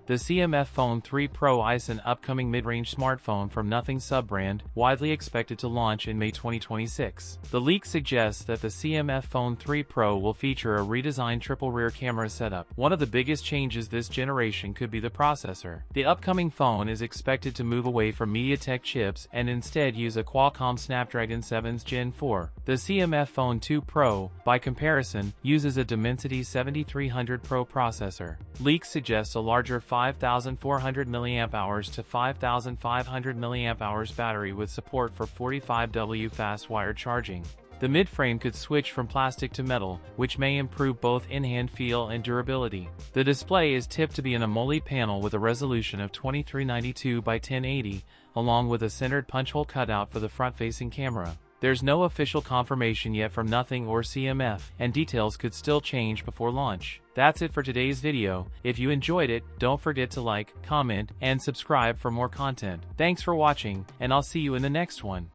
The CMF Phone 3 Pro is an upcoming mid-range smartphone from Nothing sub-brand, widely expected to launch in May 2026. The leak suggests that the CMF Phone 3 Pro will feature a redesigned triple rear camera setup. One of the biggest changes this generation could be the processor. The upcoming phone is expected to move away from MediaTek chips and instead use a Qualcomm Snapdragon 7's Gen 4. The CMF Phone 2 Pro, by comparison, uses a Dimensity 7300 Pro processor. Leaks suggest a larger 5,400 mAh to 5,500 mAh battery with support for 45W fast wired charging. The mid-frame could switch from plastic to metal, which may improve both in-hand feel and durability. The display is tipped to be an AMOLED panel with a resolution of 2392 by 1080, along with a centered punch hole cutout for the front-facing camera. There's no official confirmation yet from Nothing or CMF, and details could still change before launch. That's it for today's video. If you enjoyed it, don't forget to like, comment, and subscribe for more content. Thanks for watching, and I'll see you in the next one.